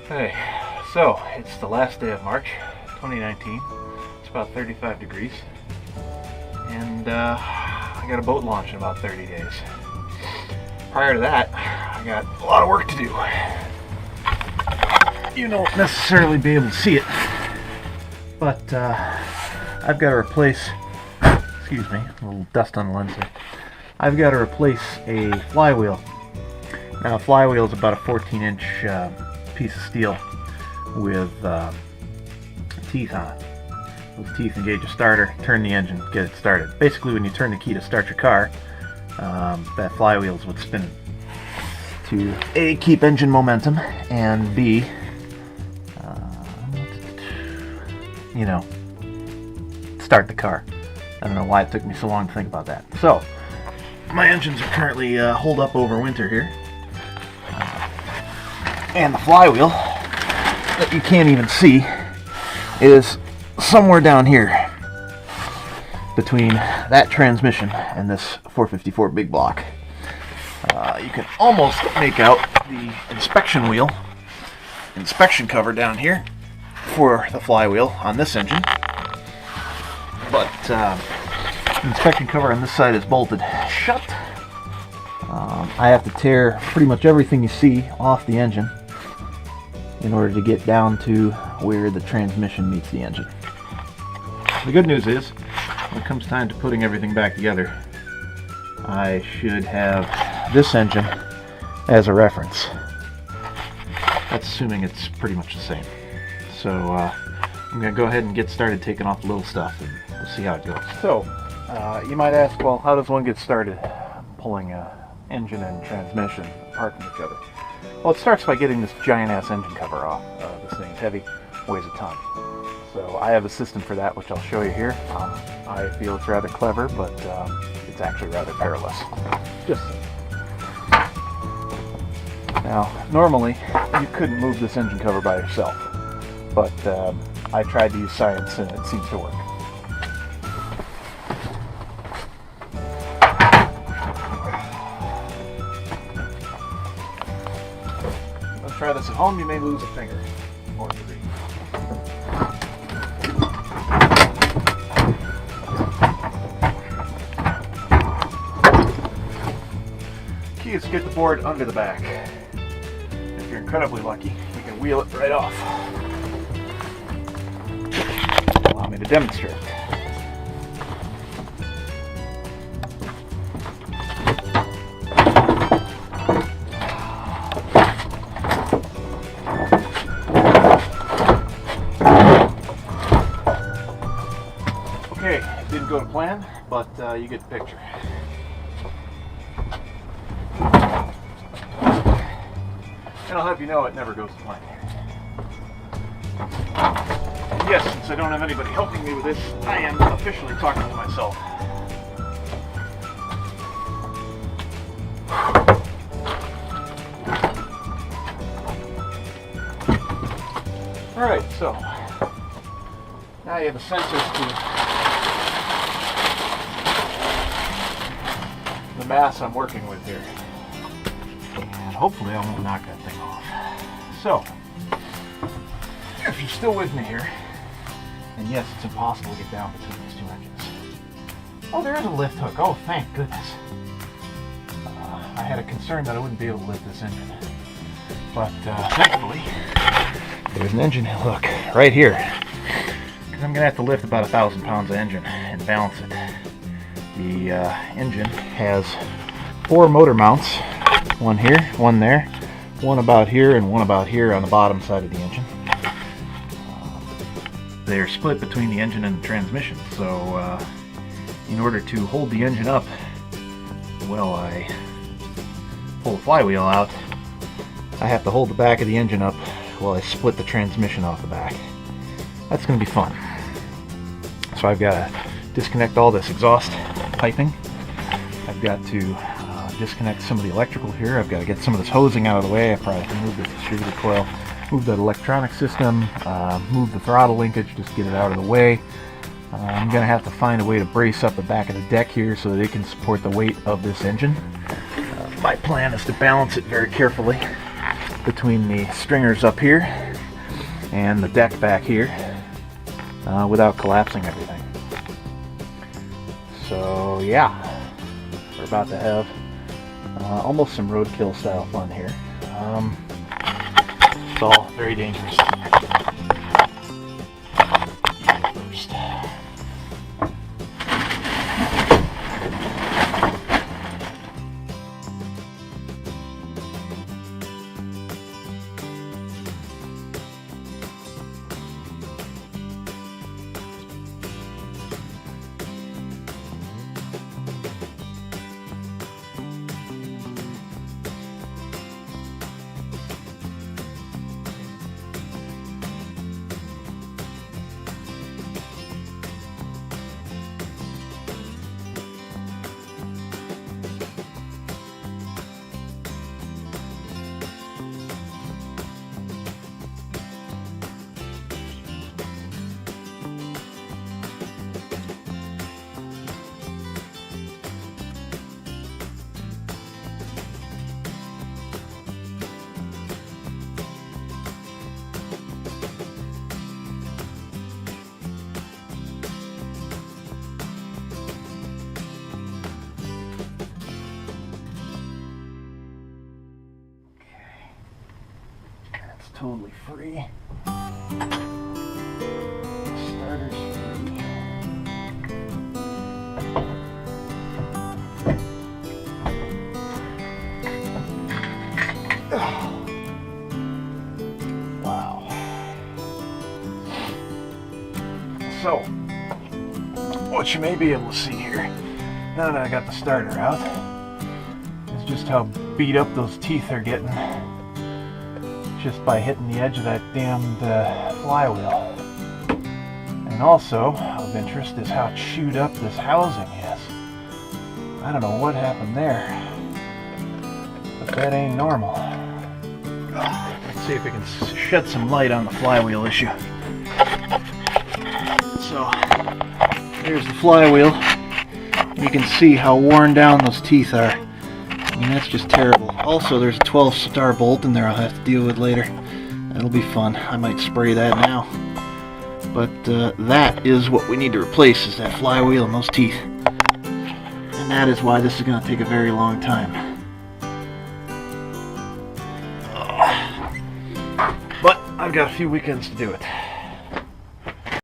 Hey, so it's the last day of March 2019. It's about 35 degrees, and I got a boat launch in about 30 days. Prior to that, I got a lot of work to do. You won't necessarily be able to see it, but I've got to replace, excuse me, a little dust on the lens there. I've got to replace a flywheel. Now, a flywheel is about a 14-inch piece of steel with teeth on it. Those teeth engage a starter, turn the engine, get it started. Basically, when you turn the key to start your car, that flywheel is what's spinning to A, keep engine momentum, and B, start the car. I don't know why it took me so long to think about that. So, my engines are currently holed up over winter here. And the flywheel, that you can't even see, is somewhere down here between that transmission and this 454 big block. You can almost make out the inspection cover down here for the flywheel on this engine, but the inspection cover on this side is bolted shut. I have to tear pretty much everything you see off the engine in order to get down to where the transmission meets the engine. The good news is, when it comes time to putting everything back together, I should have this engine as a reference. That's assuming it's pretty much the same. So I'm going to go ahead and get started taking off the little stuff, and we'll see how it goes. So, you might ask, well, how does one get started pulling an engine and transmission apart from each other? Well, it starts by getting this giant-ass engine cover off. This thing's heavy, weighs a ton. So I have a system for that, which I'll show you here. I feel it's rather clever, but it's actually rather perilous. Just so. Now, normally, you couldn't move this engine cover by yourself, but I tried to use science, and it seems to work. Try this at home, you may lose a finger or three. Key is to get the board under the back. If you're incredibly lucky, you can wheel it right off. Allow me to demonstrate. Okay, it didn't go to plan, but you get the picture. And I'll have you know it never goes to plan. And yes, since I don't have anybody helping me with this, I am officially talking to myself. Alright, so now you have a sensor to the mass I'm working with here. And hopefully I won't knock that thing off. So, if you're still with me here, and yes, it's impossible to get down between these two engines. Oh, there is a lift hook. Oh, thank goodness. I had a concern that I wouldn't be able to lift this engine. But thankfully, there's an engine hook right here. Because I'm going to have to lift about 1,000 pounds of engine and balance it. The engine has 4 motor mounts, one here, one there, one about here, and one about here on the bottom side of the engine. They're split between the engine and the transmission, so in order to hold the engine up while I pull the flywheel out, I have to hold the back of the engine up while I split the transmission off the back. That's going to be fun. So I've got to disconnect all this exhaust piping. I've got to disconnect some of the electrical here. I've got to get some of this hosing out of the way. I probably have to move the distributor coil, move that electronic system, move the throttle linkage, just get it out of the way. I'm going to have to find a way to brace up the back of the deck here so that it can support the weight of this engine. My plan is to balance it very carefully between the stringers up here and the deck back here without collapsing everything. So yeah, we're about to have almost some roadkill style fun here. It's all very dangerous. First. Totally free. Starter's free. Wow. So, what you may be able to see here, now that I got the starter out, is just how beat up those teeth are getting. Just by hitting the edge of that damned flywheel. And also, of interest, is how chewed up this housing is. I don't know what happened there, but that ain't normal. Let's see if we can shed some light on the flywheel issue. So, here's the flywheel. You can see how worn down those teeth are. I mean, that's just terrible. Also, there's a 12-star bolt in there I'll have to deal with later. That'll be fun. I might spray that now. But that is what we need to replace, is that flywheel and those teeth. And that is why this is going to take a very long time. But I've got a few weekends to do it.